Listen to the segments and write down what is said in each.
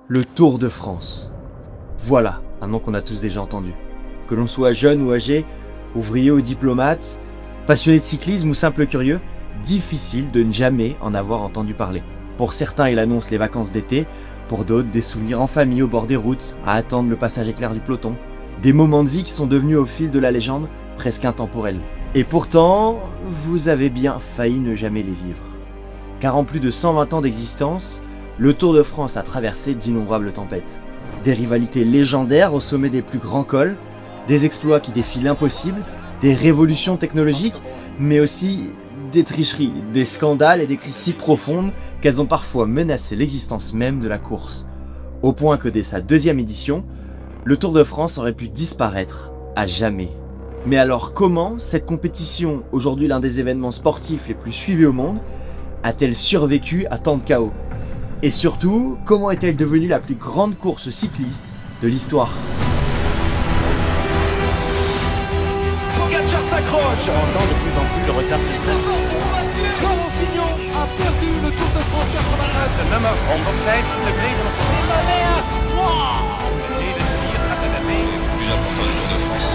Le Tour de France. Voilà un nom qu'on a tous déjà entendu. Que l'on soit jeune ou âgé, ouvrier ou diplomate, passionné de cyclisme ou simple curieux, difficile de ne jamais en avoir entendu parler. Pour certains, il annonce les vacances d'été, pour d'autres, des souvenirs en famille au bord des routes, à attendre le passage éclair du peloton. Des moments de vie qui sont devenus au fil de la légende presque intemporels. Et pourtant, vous avez bien failli ne jamais les vivre. Car en plus de 120 ans d'existence, le Tour de France a traversé d'innombrables tempêtes. Des rivalités légendaires au sommet des plus grands cols, des exploits qui défient l'impossible, des révolutions technologiques, mais aussi des tricheries, des scandales et des crises si profondes qu'elles ont parfois menacé l'existence même de la course. Au point que dès sa deuxième édition, le Tour de France aurait pu disparaître à jamais. Mais alors comment cette compétition, aujourd'hui l'un des événements sportifs les plus suivis au monde, a-t-elle survécu à tant de chaos? Et surtout, comment est-elle devenue la plus grande course cycliste de l'histoire? Pogacar s'accroche. On entend de plus en plus le retard freestyle. Laurent Fignon a perdu le Tour de France 89. De nummer 105, de Bleven. Mercedes hier gaat er mee. Plus important du Tour de France.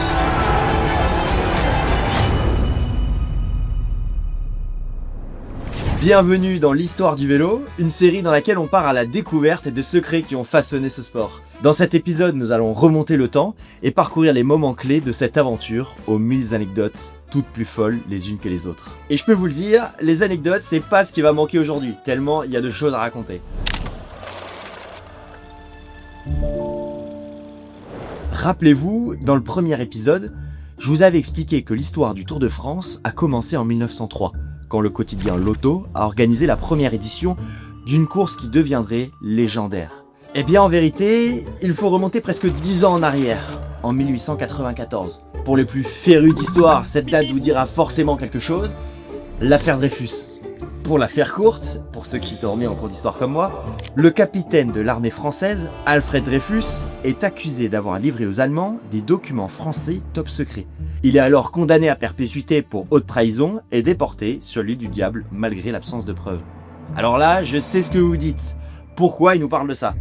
Bienvenue dans l'histoire du vélo, une série dans laquelle on part à la découverte des secrets qui ont façonné ce sport. Dans cet épisode, nous allons remonter le temps et parcourir les moments clés de cette aventure aux 1000 anecdotes, toutes plus folles les unes que les autres. Et je peux vous le dire, les anecdotes, c'est pas ce qui va manquer aujourd'hui, tellement il y a de choses à raconter. Rappelez-vous, dans le premier épisode, je vous avais expliqué que l'histoire du Tour de France a commencé en 1903. Quand le quotidien Lotto a organisé la première édition d'une course qui deviendrait légendaire. Eh bien en vérité, il faut remonter presque 10 ans en arrière, en 1894. Pour les plus férus d'histoire, cette date vous dira forcément quelque chose, l'affaire Dreyfus. Pour la faire courte, pour ceux qui dormaient en cours d'histoire comme moi, le capitaine de l'armée française, Alfred Dreyfus, est accusé d'avoir livré aux Allemands des documents français top secrets. Il est alors condamné à perpétuité pour haute trahison et déporté sur l'île du Diable malgré l'absence de preuves. Alors là, je sais ce que vous dites. Pourquoi il nous parle de ça?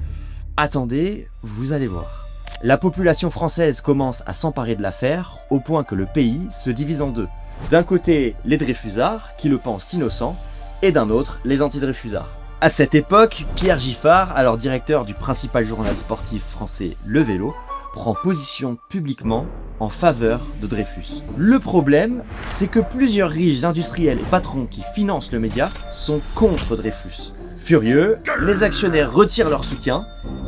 Attendez, vous allez voir. La population française commence à s'emparer de l'affaire au point que le pays se divise en deux. D'un côté, les Dreyfusards, qui le pensent innocent, et d'un autre, les anti-Dreyfusards. À cette époque, Pierre Giffard, alors directeur du principal journal sportif français Le Vélo, prend position publiquement en faveur de Dreyfus. Le problème, c'est que plusieurs riches industriels et patrons qui financent le média sont contre Dreyfus. Furieux, les actionnaires retirent leur soutien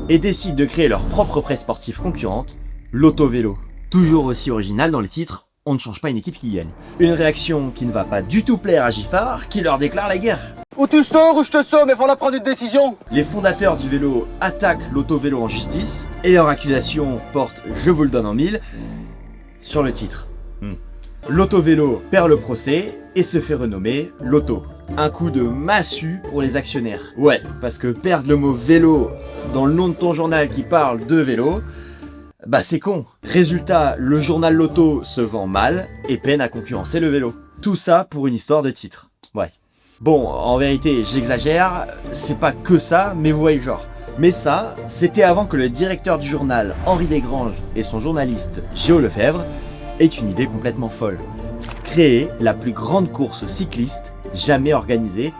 et décident de créer leur propre presse sportive concurrente, l'Auto-Vélo. Toujours aussi original dans les titres, on ne change pas une équipe qui gagne. Une réaction qui ne va pas du tout plaire à Giffard, qui leur déclare la guerre. Ou tu sors ou je te somme, mais faut prendre une décision. Les fondateurs du vélo attaquent l'auto-vélo en justice et leur accusation porte, je vous le donne en mille, sur le titre. L'auto-vélo perd le procès et se fait renommer l'auto. Un coup de massue pour les actionnaires. Ouais, parce que perdre le mot vélo dans le nom de ton journal qui parle de vélo, bah c'est con. Résultat, le journal L'Auto se vend mal et peine à concurrencer le vélo. Tout ça pour une histoire de titre. Ouais. Bon, en vérité, j'exagère, c'est pas que ça, mais vous voyez le genre. Mais ça, c'était avant que le directeur du journal, Henri Desgranges, et son journaliste, Géo Lefebvre, aient une idée complètement folle. Créer la plus grande course cycliste jamais organisée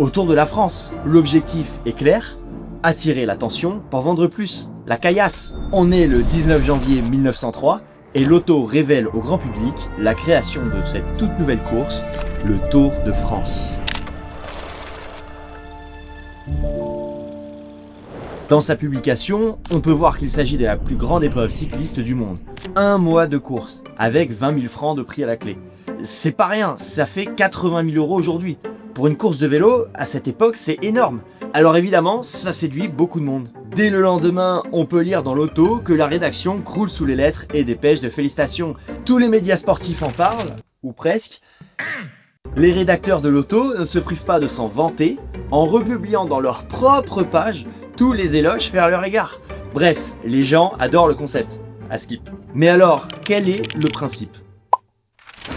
autour de la France. L'objectif est clair, attirer l'attention pour vendre plus. La caillasse. On est le 19 janvier 1903 et l'Auto révèle au grand public la création de cette toute nouvelle course, le Tour de France. Dans sa publication, on peut voir qu'il s'agit de la plus grande épreuve cycliste du monde. 1 mois de course, avec 20 000 francs de prix à la clé. C'est pas rien, ça fait 80 000 € aujourd'hui. Pour une course de vélo, à cette époque, c'est énorme. Alors évidemment, ça séduit beaucoup de monde. Dès le lendemain, on peut lire dans l'Auto que la rédaction croule sous les lettres et dépêches de félicitations. Tous les médias sportifs en parlent, ou presque. Les rédacteurs de l'Auto ne se privent pas de s'en vanter en republiant dans leur propre page tous les éloges faits à leur égard. Bref, les gens adorent le concept. À skip. Mais alors, quel est le principe?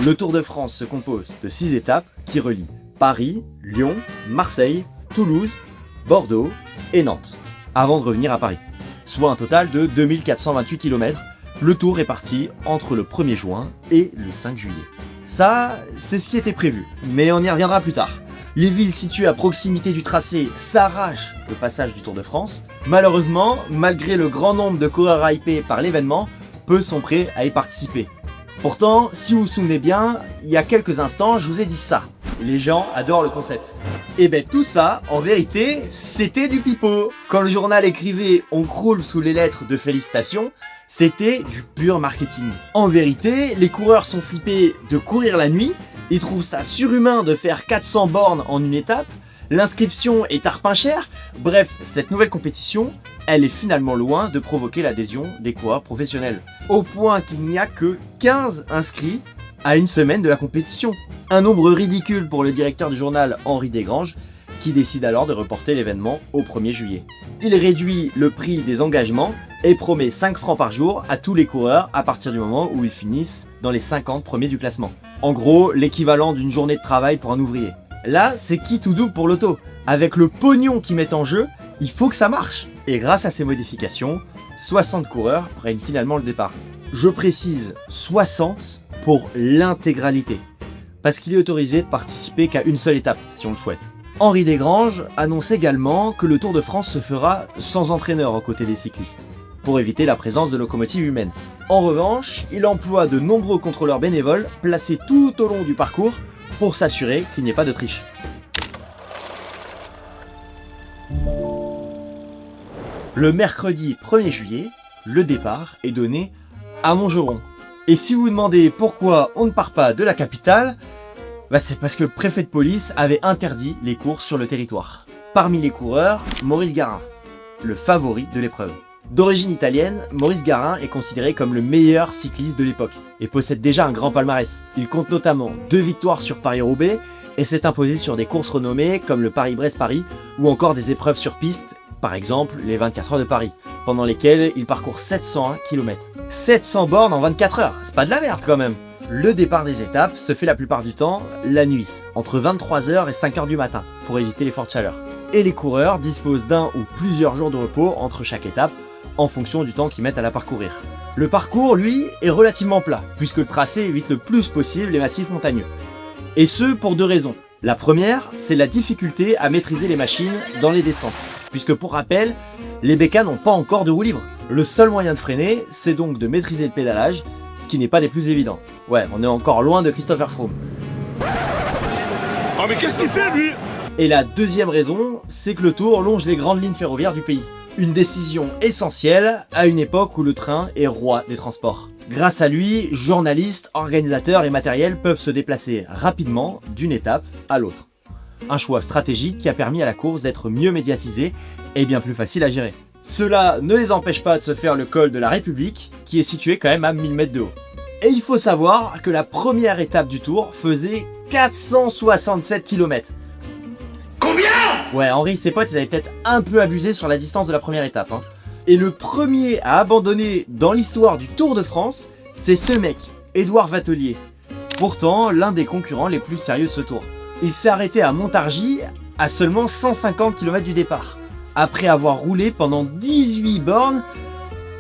Le Tour de France se compose de 6 étapes qui relient Paris, Lyon, Marseille, Toulouse, Bordeaux et Nantes. avant de revenir à Paris. Soit un total de 2428 km. Le tour est parti entre le 1er juin et le 5 juillet. Ça, c'est ce qui était prévu, mais on y reviendra plus tard. Les villes situées à proximité du tracé s'arrachent le passage du Tour de France. Malheureusement, malgré le grand nombre de coureurs hypés par l'événement, peu sont prêts à y participer. Pourtant, si vous vous souvenez bien, il y a quelques instants, je vous ai dit ça. Les gens adorent le concept. Et ben tout ça, en vérité, c'était du pipeau. Quand le journal écrivait « On croule sous les lettres de félicitations », c'était du pur marketing. En vérité, les coureurs sont flippés de courir la nuit, ils trouvent ça surhumain de faire 400 bornes en une étape, l'inscription est tarpin-chère. Bref, cette nouvelle compétition, elle est finalement loin de provoquer l'adhésion des coureurs professionnels. Au point qu'il n'y a que 15 inscrits à une semaine de la compétition. Un nombre ridicule pour le directeur du journal Henri Desgranges, qui décide alors de reporter l'événement au 1er juillet. Il réduit le prix des engagements et promet 5 francs par jour à tous les coureurs à partir du moment où ils finissent dans les 50 premiers du classement. En gros, l'équivalent d'une journée de travail pour un ouvrier. Là, c'est qui tout double pour l'auto. Avec le pognon qu'ils mettent en jeu, il faut que ça marche. Et grâce à ces modifications, 60 coureurs prennent finalement le départ. Je précise 60 pour l'intégralité, parce qu'il est autorisé de participer qu'à une seule étape, si on le souhaite. Henri Desgranges annonce également que le Tour de France se fera sans entraîneur aux côtés des cyclistes, pour éviter la présence de locomotives humaines. En revanche, il emploie de nombreux contrôleurs bénévoles placés tout au long du parcours pour s'assurer qu'il n'y ait pas de triche. Le mercredi 1er juillet, le départ est donné à Montgeron. Et si vous vous demandez pourquoi on ne part pas de la capitale, c'est parce que le préfet de police avait interdit les courses sur le territoire. Parmi les coureurs, Maurice Garin, le favori de l'épreuve. D'origine italienne, Maurice Garin est considéré comme le meilleur cycliste de l'époque et possède déjà un grand palmarès. Il compte notamment 2 victoires sur Paris-Roubaix et s'est imposé sur des courses renommées comme le Paris-Brest-Paris ou encore des épreuves sur piste, par exemple les 24 heures de Paris, pendant lesquelles il parcourt 701 km. 700 bornes en 24 heures, c'est pas de la merde quand même. Le départ des étapes se fait la plupart du temps la nuit, entre 23h et 5h du matin, pour éviter les fortes chaleurs. Et les coureurs disposent d'un ou plusieurs jours de repos entre chaque étape, en fonction du temps qu'ils mettent à la parcourir. Le parcours, lui, est relativement plat, puisque le tracé évite le plus possible les massifs montagneux. Et ce, pour 2 raisons. La première, c'est la difficulté à maîtriser les machines dans les descentes, puisque pour rappel, les bécanes n'ont pas encore de roue libre. Le seul moyen de freiner, c'est donc de maîtriser le pédalage, ce qui n'est pas des plus évidents. Ouais, on est encore loin de Christopher Froome. Oh mais qu'est-ce qu'il fait lui? Et la deuxième raison, c'est que le Tour longe les grandes lignes ferroviaires du pays. Une décision essentielle à une époque où le train est roi des transports. Grâce à lui, journalistes, organisateurs et matériel peuvent se déplacer rapidement d'une étape à l'autre. Un choix stratégique qui a permis à la course d'être mieux médiatisée et bien plus facile à gérer. Cela ne les empêche pas de se faire le col de la République, qui est situé quand même à 1000 mètres de haut. Et il faut savoir que la première étape du Tour faisait 467 km. Combien? Ouais, Henri et ses potes, ils avaient peut-être un peu abusé sur la distance de la première étape. Et le premier à abandonner dans l'histoire du Tour de France, c'est ce mec, Édouard Vatelier. Pourtant, l'un des concurrents les plus sérieux de ce Tour. Il s'est arrêté à Montargis, à seulement 150 km du départ, après avoir roulé pendant 18 bornes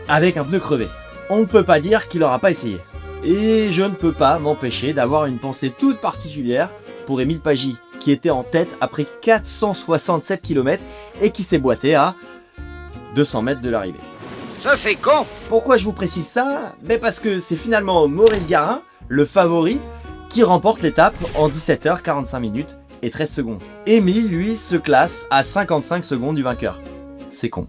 avec un pneu crevé. On ne peut pas dire qu'il n'aura pas essayé. Et je ne peux pas m'empêcher d'avoir une pensée toute particulière pour Émile Pagy, qui était en tête après 467 km et qui s'est boité à 200 mètres de l'arrivée. Ça c'est con. Pourquoi je vous précise ça? Parce que c'est finalement Maurice Garin, le favori, qui remporte l'étape en 17h45 minutes et 13 secondes. Émile, lui, se classe à 55 secondes du vainqueur. C'est con.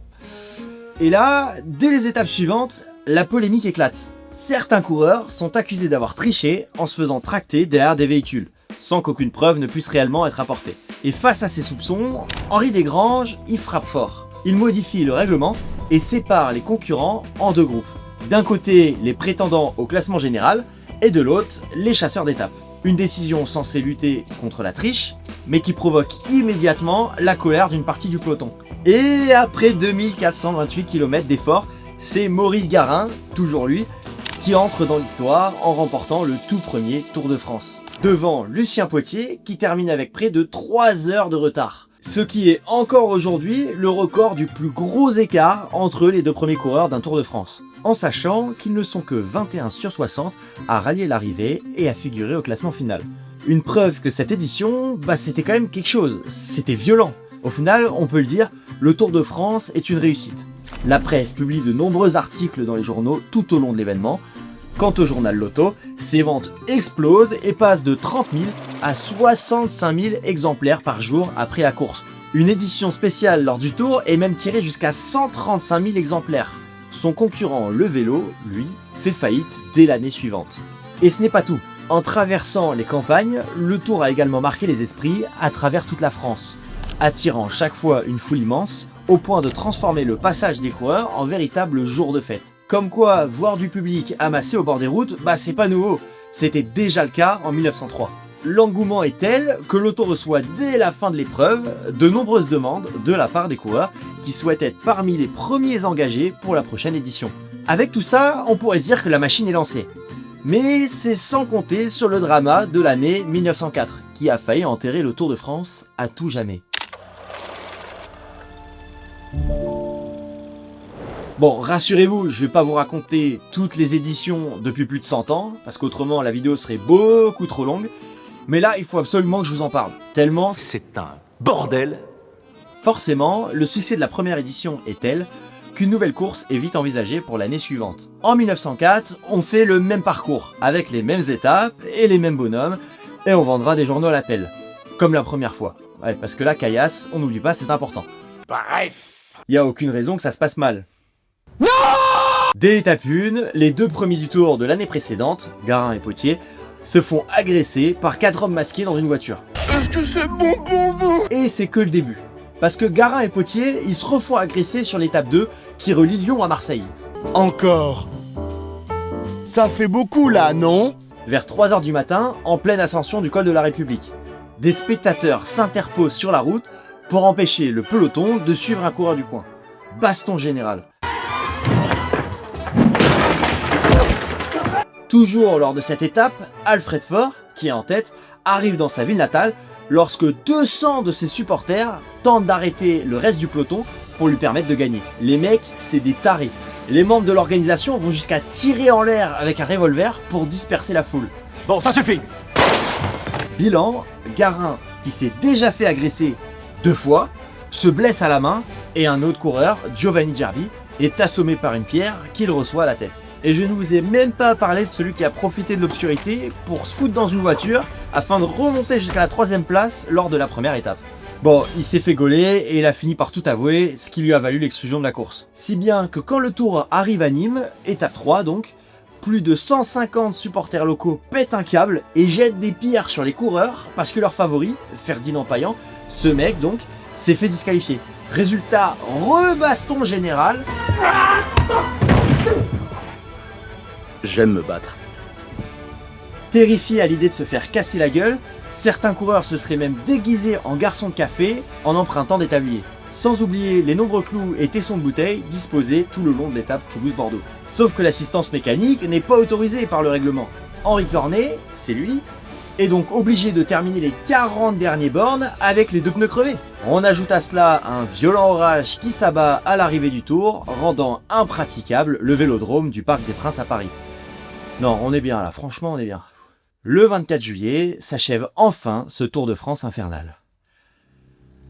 Et là, dès les étapes suivantes, la polémique éclate. Certains coureurs sont accusés d'avoir triché en se faisant tracter derrière des véhicules, sans qu'aucune preuve ne puisse réellement être apportée. Et face à ces soupçons, Henri Desgranges y frappe fort. Il modifie le règlement et sépare les concurrents en 2 groupes. D'un côté, les prétendants au classement général, et de l'autre, les chasseurs d'étapes. Une décision censée lutter contre la triche, mais qui provoque immédiatement la colère d'une partie du peloton. Et après 2428 km d'efforts, c'est Maurice Garin, toujours lui, qui entre dans l'histoire en remportant le tout premier Tour de France. Devant Lucien Potier, qui termine avec près de 3 heures de retard. Ce qui est encore aujourd'hui le record du plus gros écart entre les deux premiers coureurs d'un Tour de France, en sachant qu'ils ne sont que 21 sur 60 à rallier l'arrivée et à figurer au classement final. Une preuve que cette édition, c'était quand même quelque chose, c'était violent. Au final, on peut le dire, le Tour de France est une réussite. La presse publie de nombreux articles dans les journaux tout au long de l'événement. Quant au journal Loto, ses ventes explosent et passent de 30 000 à 65 000 exemplaires par jour après la course. Une édition spéciale lors du Tour est même tirée jusqu'à 135 000 exemplaires. Son concurrent, le vélo, lui, fait faillite dès l'année suivante. Et ce n'est pas tout. En traversant les campagnes, le Tour a également marqué les esprits à travers toute la France, attirant chaque fois une foule immense, au point de transformer le passage des coureurs en véritable jour de fête. Comme quoi, voir du public amassé au bord des routes, c'est pas nouveau, c'était déjà le cas en 1903. L'engouement est tel que l'auto reçoit dès la fin de l'épreuve de nombreuses demandes de la part des coureurs qui souhaitent être parmi les premiers engagés pour la prochaine édition. Avec tout ça, on pourrait se dire que la machine est lancée. Mais c'est sans compter sur le drama de l'année 1904, qui a failli enterrer le Tour de France à tout jamais. Bon, rassurez-vous, je vais pas vous raconter toutes les éditions depuis plus de 100 ans, parce qu'autrement la vidéo serait beaucoup trop longue, mais là il faut absolument que je vous en parle, tellement C'est un bordel. Forcément, le succès de la première édition est tel qu'une nouvelle course est vite envisagée pour l'année suivante. En 1904, on fait le même parcours, avec les mêmes étapes et les mêmes bonhommes, et on vendra des journaux à l'appel, comme la première fois. Ouais, parce que la caillasse, on n'oublie pas, c'est important. Bref. Il n'y a aucune raison que ça se passe mal. Dès l'étape 1, les deux premiers du Tour de l'année précédente, Garin et Potier, se font agresser par 4 hommes masqués dans une voiture. Est-ce que c'est bon pour vous? Et c'est que le début. Parce que Garin et Potier, ils se refont agresser sur l'étape 2 qui relie Lyon à Marseille. Encore. Ça fait beaucoup là, non? Vers 3h du matin, en pleine ascension du col de la République. Des spectateurs s'interposent sur la route pour empêcher le peloton de suivre un coureur du coin. Baston général. Toujours lors de cette étape, Alfred Faure, qui est en tête, arrive dans sa ville natale lorsque 200 de ses supporters tentent d'arrêter le reste du peloton pour lui permettre de gagner. Les mecs, c'est des tarés. Les membres de l'organisation vont jusqu'à tirer en l'air avec un revolver pour disperser la foule. Bon, ça suffit. Bilan, Garin, qui s'est déjà fait agresser 2 fois, se blesse à la main et un autre coureur, Giovanni Gerbi, est assommé par une pierre qu'il reçoit à la tête. Et je ne vous ai même pas parlé de celui qui a profité de l'obscurité pour se foutre dans une voiture afin de remonter jusqu'à la 3ème place lors de la première étape. Bon, il s'est fait gauler et il a fini par tout avouer, ce qui lui a valu l'exclusion de la course. Si bien que quand le Tour arrive à Nîmes, étape 3 donc, plus de 150 supporters locaux pètent un câble et jettent des pierres sur les coureurs parce que leur favori, Ferdinand Payan, ce mec donc, s'est fait disqualifier. Résultat, rebaston général. J'aime me battre. Terrifiés à l'idée de se faire casser la gueule, certains coureurs se seraient même déguisés en garçons de café en empruntant des tabliers. Sans oublier les nombreux clous et tessons de bouteilles disposés tout le long de l'étape Toulouse-Bordeaux. Sauf que l'assistance mécanique n'est pas autorisée par le règlement. Henri Cornet, c'est lui, est donc obligé de terminer les 40 derniers bornes avec les 2 pneus crevés. On ajoute à cela un violent orage qui s'abat à l'arrivée du Tour, rendant impraticable le vélodrome du Parc des Princes à Paris. Non, on est bien là, franchement on est bien. Le 24 juillet s'achève enfin ce Tour de France infernal.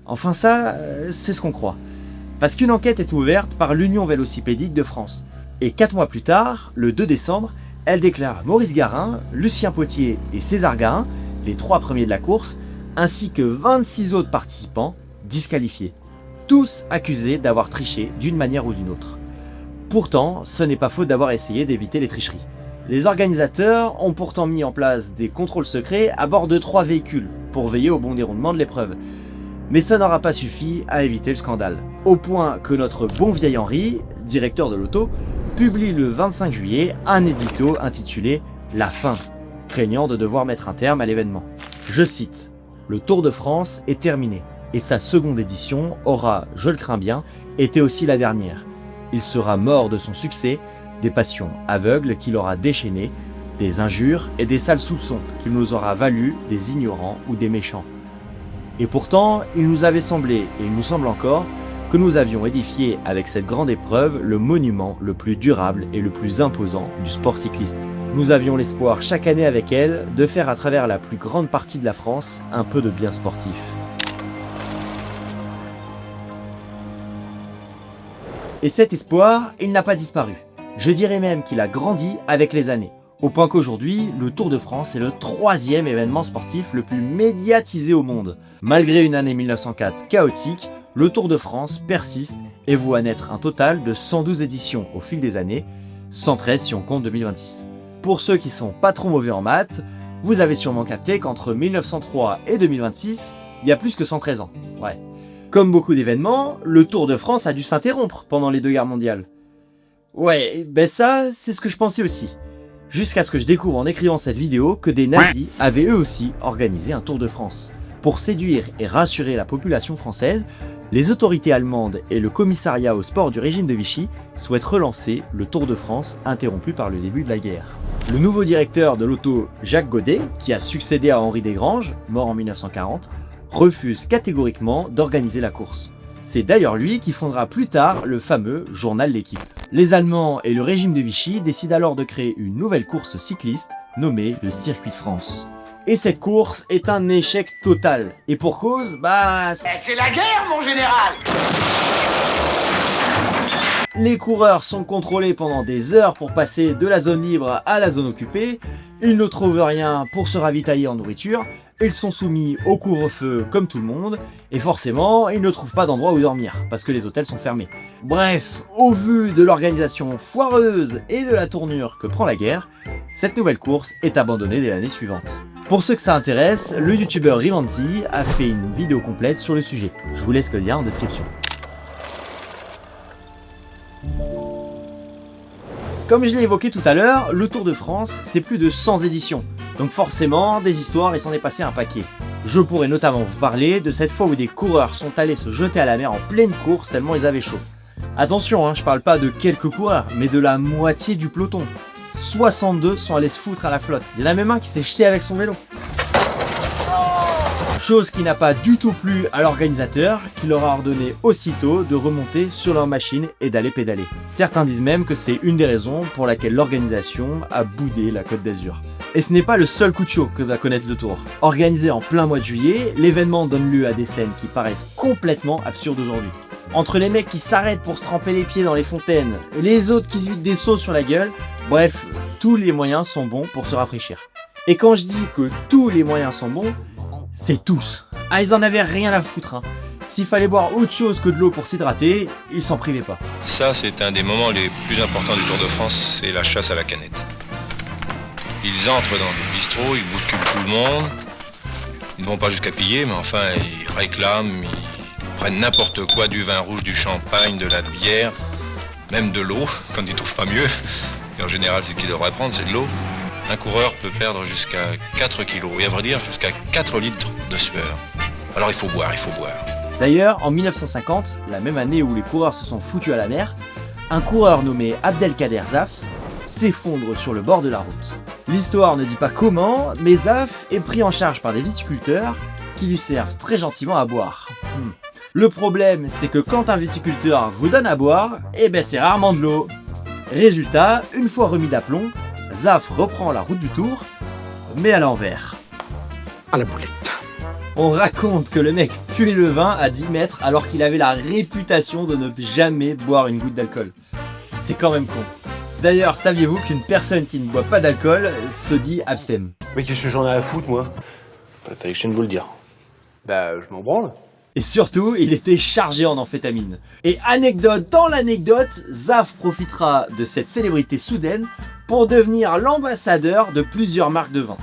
Enfin ça, c'est ce qu'on croit. Parce qu'une enquête est ouverte par l'Union Vélocipédique de France. Et 4 mois plus tard, le 2 décembre, elle déclare Maurice Garin, Lucien Potier et César Garin, les 3 premiers de la course, ainsi que 26 autres participants, disqualifiés. Tous accusés d'avoir triché d'une manière ou d'une autre. Pourtant, ce n'est pas faute d'avoir essayé d'éviter les tricheries. Les organisateurs ont pourtant mis en place des contrôles secrets à bord de 3 véhicules pour veiller au bon déroulement de l'épreuve. Mais ça n'aura pas suffi à éviter le scandale. Au point que notre bon vieil Henri, directeur de l'auto, publie le 25 juillet un édito intitulé « La fin », craignant de devoir mettre un terme à l'événement. Je cite « Le Tour de France est terminé et sa seconde édition aura, je le crains bien, été aussi la dernière. Il sera mort de son succès, des passions aveugles qu'il aura déchaînées, des injures et des sales soupçons qu'il nous aura valu des ignorants ou des méchants. Et pourtant, il nous avait semblé, et il nous semble encore, que nous avions édifié avec cette grande épreuve le monument le plus durable et le plus imposant du sport cycliste. Nous avions l'espoir chaque année avec elle de faire à travers la plus grande partie de la France un peu de bien sportif. Et cet espoir, il n'a pas disparu. Je dirais même qu'il a grandi avec les années. Au point qu'aujourd'hui, le Tour de France est le 3e événement sportif le plus médiatisé au monde. Malgré une année 1904 chaotique, le Tour de France persiste et voit naître un total de 112 éditions au fil des années, 113 si on compte 2026. Pour ceux qui sont pas trop mauvais en maths, vous avez sûrement capté qu'entre 1903 et 2026, il y a plus que 113 ans. Ouais. Comme beaucoup d'événements, le Tour de France a dû s'interrompre pendant les 2 guerres mondiales. Ouais, ben ça, c'est ce que je pensais aussi. Jusqu'à ce que je découvre en écrivant cette vidéo que des nazis avaient eux aussi organisé un Tour de France. Pour séduire et rassurer la population française, les autorités allemandes et le commissariat au sport du régime de Vichy souhaitent relancer le Tour de France interrompu par le début de la guerre. Le nouveau directeur de l'auto, Jacques Godet, qui a succédé à Henri Desgranges, mort en 1940, refuse catégoriquement d'organiser la course. C'est d'ailleurs lui qui fondera plus tard le fameux journal L'Équipe. Les Allemands et le régime de Vichy décident alors de créer une nouvelle course cycliste nommée le Circuit de France. Et cette course est un échec total. Et pour cause, C'est la guerre, mon général! Les coureurs sont contrôlés pendant des heures pour passer de la zone libre à la zone occupée, ils ne trouvent rien pour se ravitailler en nourriture, ils sont soumis au couvre-feu comme tout le monde, et forcément, ils ne trouvent pas d'endroit où dormir, parce que les hôtels sont fermés. Bref, au vu de l'organisation foireuse et de la tournure que prend la guerre, cette nouvelle course est abandonnée dès l'année suivante. Pour ceux que ça intéresse, le youtubeur Rivanzi a fait une vidéo complète sur le sujet. Je vous laisse le lien en description. Comme je l'ai évoqué tout à l'heure, le Tour de France, c'est plus de 100 éditions. Donc forcément, des histoires, il s'en est passé un paquet. Je pourrais notamment vous parler de cette fois où des coureurs sont allés se jeter à la mer en pleine course tellement ils avaient chaud. Attention, je parle pas de quelques coureurs, mais de la moitié du peloton. 62 sont allés se foutre à la flotte. Il y en a même un qui s'est jeté avec son vélo. Chose qui n'a pas du tout plu à l'organisateur, qui leur a ordonné aussitôt de remonter sur leur machine et d'aller pédaler. Certains disent même que c'est une des raisons pour laquelle l'organisation a boudé la Côte d'Azur. Et ce n'est pas le seul coup de chaud que va connaître le Tour. Organisé en plein mois de juillet, l'événement donne lieu à des scènes qui paraissent complètement absurdes aujourd'hui. Entre les mecs qui s'arrêtent pour se tremper les pieds dans les fontaines, les autres qui se vident des seaux sur la gueule, bref, tous les moyens sont bons pour se rafraîchir. Et quand je dis que tous les moyens sont bons, c'est tous. Ils en avaient rien à foutre. S'il fallait boire autre chose que de l'eau pour s'hydrater, ils s'en privaient pas. Ça, c'est un des moments les plus importants du Tour de France, c'est la chasse à la canette. Ils entrent dans les bistrots, ils bousculent tout le monde. Ils ne vont pas jusqu'à piller, mais enfin, ils réclament, ils prennent n'importe quoi, du vin rouge, du champagne, de la bière, même de l'eau, quand ils ne trouvent pas mieux. Et en général, c'est ce qu'ils devraient prendre, c'est de l'eau. Un coureur peut perdre jusqu'à 4 kilos, et à vrai dire, jusqu'à 4 litres de sueur. Alors il faut boire, il faut boire. D'ailleurs, en 1950, la même année où les coureurs se sont foutus à la mer, un coureur nommé Abdelkader Zaf s'effondre sur le bord de la route. L'histoire ne dit pas comment, mais Zaf est pris en charge par des viticulteurs qui lui servent très gentiment à boire. Le problème, c'est que quand un viticulteur vous donne à boire, c'est rarement de l'eau. Résultat, une fois remis d'aplomb, Zaf reprend la route du Tour, mais à l'envers. À la boulette. On raconte que le mec puait le vin à 10 mètres alors qu'il avait la réputation de ne jamais boire une goutte d'alcool. C'est quand même con. D'ailleurs, saviez-vous qu'une personne qui ne boit pas d'alcool se dit abstème? Mais qu'est-ce que j'en ai à foutre, moi? Fallait que je vienne vous le dire. Bah, je m'en branle. Et surtout, il était chargé en amphétamine. Et anecdote dans l'anecdote, Zaf profitera de cette célébrité soudaine pour devenir l'ambassadeur de plusieurs marques de vin.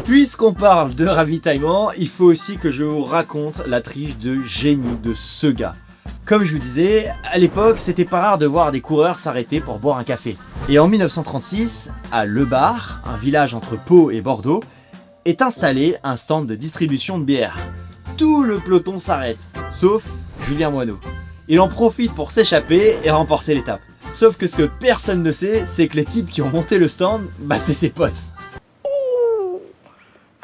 Puisqu'on parle de ravitaillement, il faut aussi que je vous raconte la triche de génie de ce gars. Comme je vous disais, à l'époque, c'était pas rare de voir des coureurs s'arrêter pour boire un café. Et en 1936, à Le Bar, un village entre Pau et Bordeaux, est installé un stand de distribution de bière. Tout le peloton s'arrête, sauf Julien Moineau. Il en profite pour s'échapper et remporter l'étape. Sauf que ce que personne ne sait, c'est que les types qui ont monté le stand, c'est ses potes.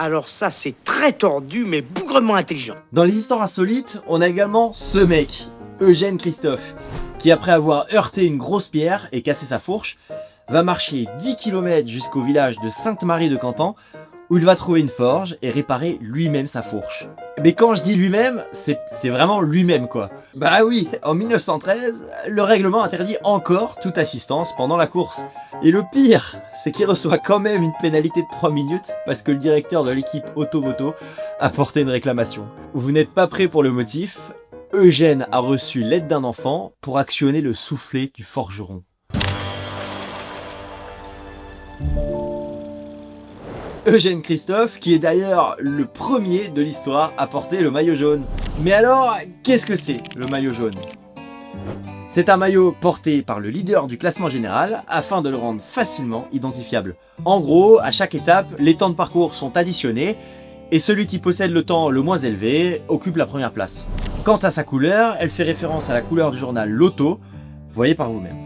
Alors ça, c'est très tordu, mais bougrement intelligent. Dans les histoires insolites, on a également ce mec, Eugène Christophe, qui après avoir heurté une grosse pierre et cassé sa fourche, va marcher 10 km jusqu'au village de Sainte-Marie de Campan, où il va trouver une forge et réparer lui-même sa fourche. Mais quand je dis lui-même, c'est vraiment lui-même quoi. Bah oui, en 1913, le règlement interdit encore toute assistance pendant la course. Et le pire, c'est qu'il reçoit quand même une pénalité de 3 minutes parce que le directeur de l'équipe Automoto a porté une réclamation. Vous n'êtes pas prêts pour le motif, Eugène a reçu l'aide d'un enfant pour actionner le soufflet du forgeron. Eugène Christophe, qui est d'ailleurs le premier de l'histoire à porter le maillot jaune. Mais alors, qu'est-ce que c'est le maillot jaune? C'est un maillot porté par le leader du classement général afin de le rendre facilement identifiable. En gros, à chaque étape, les temps de parcours sont additionnés et celui qui possède le temps le moins élevé occupe la première place. Quant à sa couleur, elle fait référence à la couleur du journal Loto, voyez par vous-même.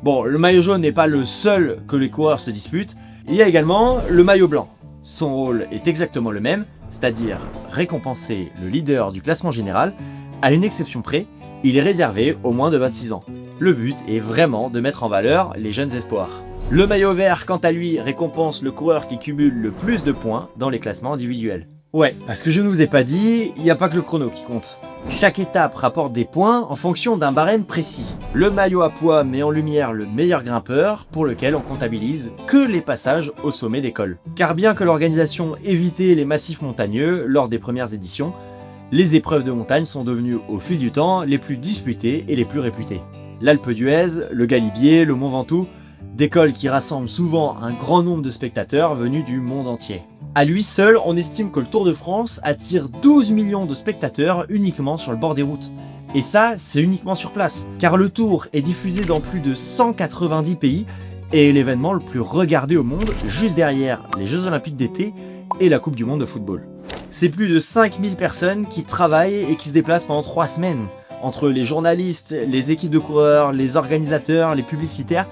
Bon, le maillot jaune n'est pas le seul que les coureurs se disputent, il y a également le maillot blanc. Son rôle est exactement le même, c'est-à-dire récompenser le leader du classement général. À une exception près, il est réservé aux moins de 26 ans. Le but est vraiment de mettre en valeur les jeunes espoirs. Le maillot vert, quant à lui, récompense le coureur qui cumule le plus de points dans les classements individuels. Ouais, parce que je ne vous ai pas dit, il n'y a pas que le chrono qui compte. Chaque étape rapporte des points en fonction d'un barème précis. Le maillot à pois met en lumière le meilleur grimpeur, pour lequel on comptabilise que les passages au sommet des cols. Car bien que l'organisation évitait les massifs montagneux lors des premières éditions, les épreuves de montagne sont devenues au fil du temps les plus disputées et les plus réputées. L'Alpe d'Huez, le Galibier, le Mont Ventoux, des cols qui rassemblent souvent un grand nombre de spectateurs venus du monde entier. À lui seul, on estime que le Tour de France attire 12 millions de spectateurs uniquement sur le bord des routes. Et ça, c'est uniquement sur place, car le Tour est diffusé dans plus de 190 pays et est l'événement le plus regardé au monde, juste derrière les Jeux Olympiques d'été et la Coupe du Monde de football. C'est plus de 5000 personnes qui travaillent et qui se déplacent pendant 3 semaines. Entre les journalistes, les équipes de coureurs, les organisateurs, les publicitaires,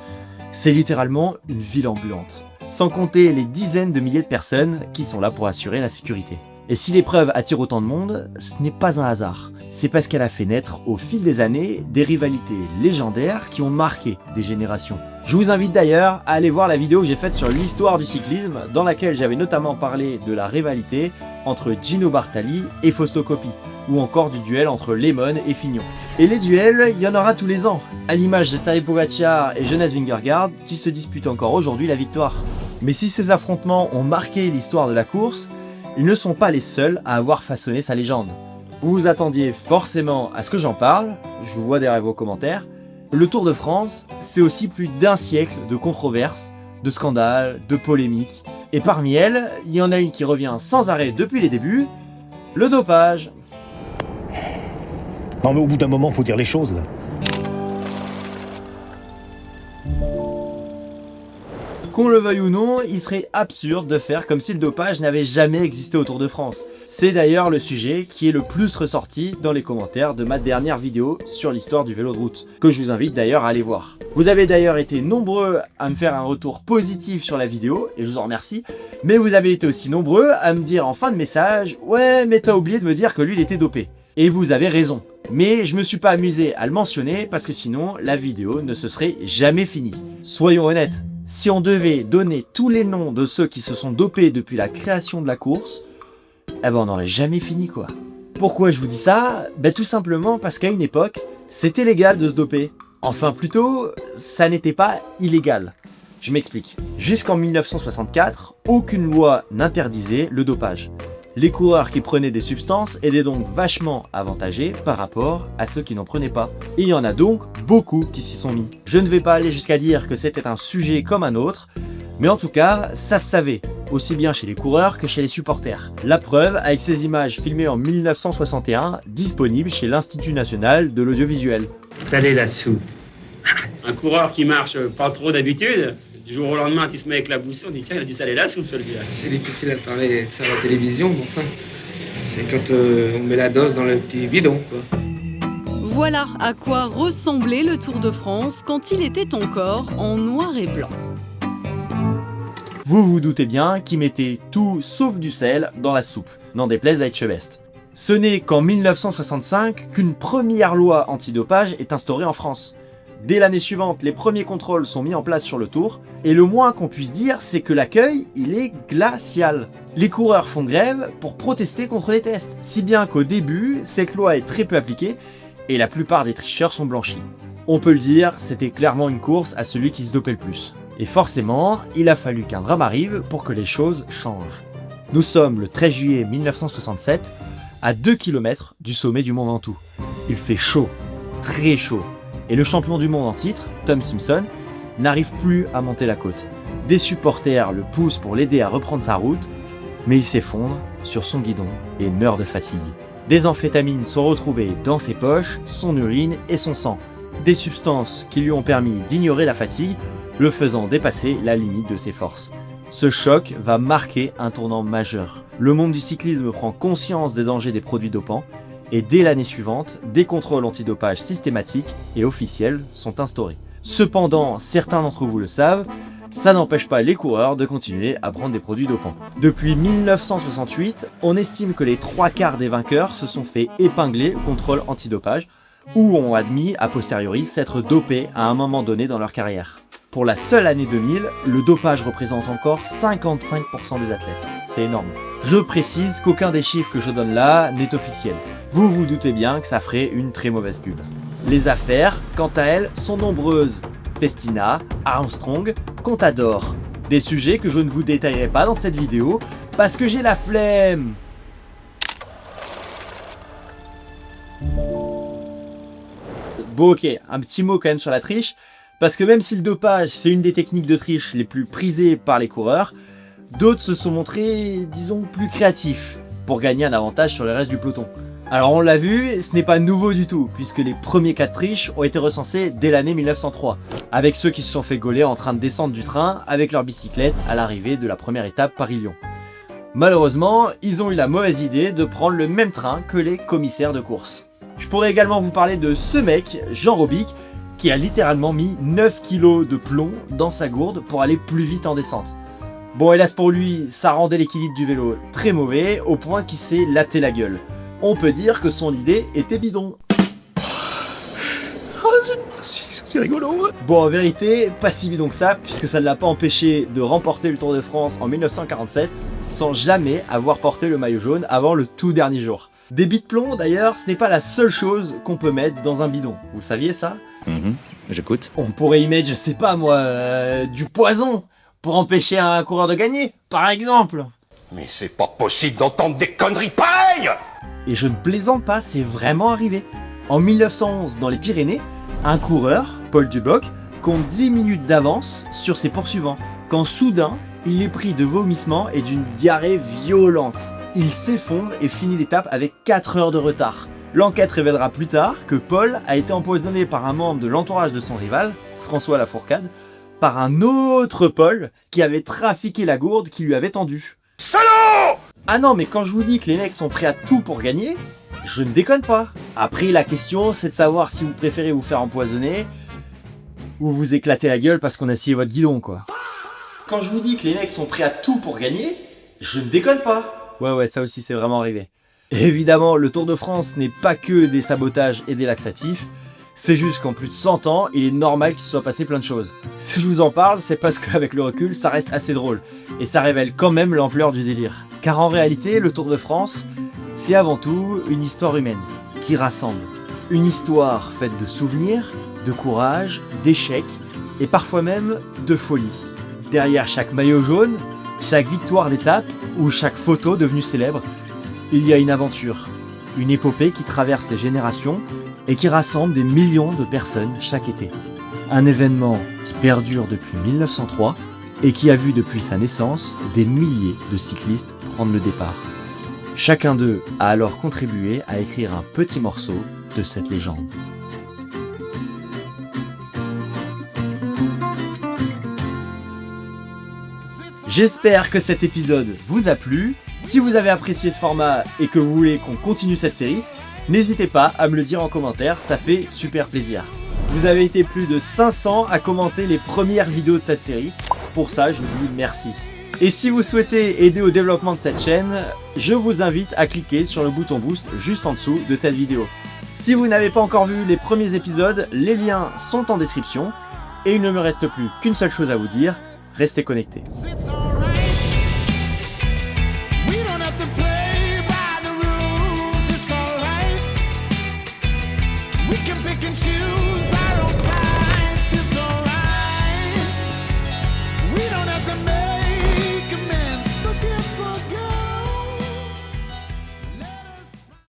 c'est littéralement une ville ambulante. Sans compter les dizaines de milliers de personnes qui sont là pour assurer la sécurité. Et si l'épreuve attire autant de monde, ce n'est pas un hasard. C'est parce qu'elle a fait naître au fil des années des rivalités légendaires qui ont marqué des générations. Je vous invite d'ailleurs à aller voir la vidéo que j'ai faite sur l'histoire du cyclisme, dans laquelle j'avais notamment parlé de la rivalité entre Gino Bartali et Fausto Coppi, ou encore du duel entre Lemon et Fignon. Et les duels, il y en aura tous les ans, à l'image de Tadej Pogačar et Jonas Vingegaard qui se disputent encore aujourd'hui la victoire. Mais si ces affrontements ont marqué l'histoire de la course, ils ne sont pas les seuls à avoir façonné sa légende. Vous vous attendiez forcément à ce que j'en parle, je vous vois derrière vos commentaires. Le Tour de France, c'est aussi plus d'1 siècle de controverses, de scandales, de polémiques. Et parmi elles, il y en a une qui revient sans arrêt depuis les débuts, le dopage. Non mais au bout d'un moment, faut dire les choses là. Qu'on le veuille ou non, il serait absurde de faire comme si le dopage n'avait jamais existé au Tour de France. C'est d'ailleurs le sujet qui est le plus ressorti dans les commentaires de ma dernière vidéo sur l'histoire du vélo de route, que je vous invite d'ailleurs à aller voir. Vous avez d'ailleurs été nombreux à me faire un retour positif sur la vidéo, et je vous en remercie, mais vous avez été aussi nombreux à me dire en fin de message « Ouais, mais t'as oublié de me dire que lui il était dopé ». Et vous avez raison. Mais je me suis pas amusé à le mentionner parce que sinon la vidéo ne se serait jamais finie. Soyons honnêtes. Si on devait donner tous les noms de ceux qui se sont dopés depuis la création de la course, eh ben on n'aurait jamais fini quoi. Pourquoi je vous dis ça? Ben tout simplement parce qu'à une époque, c'était légal de se doper. Enfin plutôt, ça n'était pas illégal. Je m'explique. Jusqu'en 1964, aucune loi n'interdisait le dopage. Les coureurs qui prenaient des substances étaient donc vachement avantagés par rapport à ceux qui n'en prenaient pas. Et il y en a donc beaucoup qui s'y sont mis. Je ne vais pas aller jusqu'à dire que c'était un sujet comme un autre, mais en tout cas, ça se savait, aussi bien chez les coureurs que chez les supporters. La preuve avec ces images filmées en 1961, disponibles chez l'Institut National de l'Audiovisuel. Allez là-dessous. Un coureur qui marche pas trop d'habitude, du jour au lendemain, il se met avec la boussée, on dit tiens, il a dû s'aller là-dessous celui-là. C'est difficile à parler de ça à la télévision, mais enfin, c'est quand on met la dose dans le petit bidon, quoi. Voilà à quoi ressemblait le Tour de France quand il était encore en noir et blanc. Vous vous doutez bien qu'ils mettaient tout sauf du sel dans la soupe, n'en déplaise à Etchebest. Ce n'est qu'en 1965 qu'une première loi antidopage est instaurée en France. Dès l'année suivante, les premiers contrôles sont mis en place sur le Tour, et le moins qu'on puisse dire, c'est que l'accueil, il est glacial. Les coureurs font grève pour protester contre les tests, si bien qu'au début, cette loi est très peu appliquée, et la plupart des tricheurs sont blanchis. On peut le dire, c'était clairement une course à celui qui se dopait le plus. Et forcément, il a fallu qu'un drame arrive pour que les choses changent. Nous sommes le 13 juillet 1967, à 2 km du sommet du Mont Ventoux. Il fait chaud, très chaud. Et le champion du monde en titre, Tom Simpson, n'arrive plus à monter la côte. Des supporters le poussent pour l'aider à reprendre sa route, mais il s'effondre sur son guidon et meurt de fatigue. Des amphétamines sont retrouvées dans ses poches, son urine et son sang. Des substances qui lui ont permis d'ignorer la fatigue, le faisant dépasser la limite de ses forces. Ce choc va marquer un tournant majeur. Le monde du cyclisme prend conscience des dangers des produits dopants, et dès l'année suivante, des contrôles antidopage systématiques et officiels sont instaurés. Cependant, certains d'entre vous le savent, ça n'empêche pas les coureurs de continuer à prendre des produits dopants. Depuis 1968, on estime que les 3/4 des vainqueurs se sont fait épingler au contrôle antidopage ou ont admis a posteriori s'être dopés à un moment donné dans leur carrière. Pour la seule année 2000, le dopage représente encore 55% des athlètes. C'est énorme. Je précise qu'aucun des chiffres que je donne là n'est officiel. Vous vous doutez bien que ça ferait une très mauvaise pub. Les affaires, quant à elles, sont nombreuses. Festina, Armstrong, Contador. Des sujets que je ne vous détaillerai pas dans cette vidéo parce que j'ai la flemme. Bon ok, un petit mot quand même sur la triche. Parce que même si le dopage, c'est une des techniques de triche les plus prisées par les coureurs, d'autres se sont montrés, disons, plus créatifs pour gagner un avantage sur le reste du peloton. Alors on l'a vu, ce n'est pas nouveau du tout, puisque les premiers cas de triche ont été recensés dès l'année 1903, avec ceux qui se sont fait gauler en train de descendre du train avec leur bicyclette à l'arrivée de la première étape Paris-Lyon. Malheureusement, ils ont eu la mauvaise idée de prendre le même train que les commissaires de course. Je pourrais également vous parler de ce mec, Jean Robic, qui a littéralement mis 9 kg de plomb dans sa gourde pour aller plus vite en descente. Bon, hélas pour lui, ça rendait l'équilibre du vélo très mauvais, au point qu'il s'est laté la gueule. On peut dire que son idée était bidon. C'est rigolo. Bon, en vérité, pas si bidon que ça, puisque ça ne l'a pas empêché de remporter le Tour de France en 1947, sans jamais avoir porté le maillot jaune avant le tout dernier jour. Des billes de plomb, d'ailleurs, ce n'est pas la seule chose qu'on peut mettre dans un bidon. Vous saviez ça ? J'écoute. On pourrait y mettre, je sais pas moi, du poison pour empêcher un coureur de gagner, par exemple. Mais c'est pas possible d'entendre des conneries pareilles! Et je ne plaisante pas, c'est vraiment arrivé. En 1911, dans les Pyrénées, un coureur, Paul Duboc, compte 10 minutes d'avance sur ses poursuivants, quand soudain, il est pris de vomissements et d'une diarrhée violente. Il s'effondre et finit l'étape avec 4 heures de retard. L'enquête révélera plus tard que Paul a été empoisonné par un membre de l'entourage de son rival, François Lafourcade, par un autre Paul qui avait trafiqué la gourde qu'il lui avait tendue. Salaud! Ah non, mais quand je vous dis que les mecs sont prêts à tout pour gagner, je ne déconne pas. Après, la question, c'est de savoir si vous préférez vous faire empoisonner ou vous éclater la gueule parce qu'on a scié votre guidon, quoi. Quand je vous dis que les mecs sont prêts à tout pour gagner, je ne déconne pas. Ouais, ça aussi c'est vraiment arrivé. Et évidemment, le Tour de France n'est pas que des sabotages et des laxatifs, c'est juste qu'en plus de 100 ans, il est normal qu'il se soit passé plein de choses. Si je vous en parle, c'est parce qu'avec le recul, ça reste assez drôle, et ça révèle quand même l'ampleur du délire. Car en réalité, le Tour de France, c'est avant tout une histoire humaine, qui rassemble. Une histoire faite de souvenirs, de courage, d'échecs, et parfois même de folie. Derrière chaque maillot jaune, chaque victoire d'étape ou chaque photo devenue célèbre, il y a une aventure, une épopée qui traverse les générations et qui rassemble des millions de personnes chaque été. Un événement qui perdure depuis 1903 et qui a vu depuis sa naissance des milliers de cyclistes prendre le départ. Chacun d'eux a alors contribué à écrire un petit morceau de cette légende. J'espère que cet épisode vous a plu. Si vous avez apprécié ce format et que vous voulez qu'on continue cette série, n'hésitez pas à me le dire en commentaire, ça fait super plaisir. Vous avez été plus de 500 à commenter les premières vidéos de cette série. Pour ça, je vous dis merci. Et si vous souhaitez aider au développement de cette chaîne, je vous invite à cliquer sur le bouton boost juste en dessous de cette vidéo. Si vous n'avez pas encore vu les premiers épisodes, les liens sont en description. Et il ne me reste plus qu'une seule chose à vous dire, restez connectés. We can pick and choose.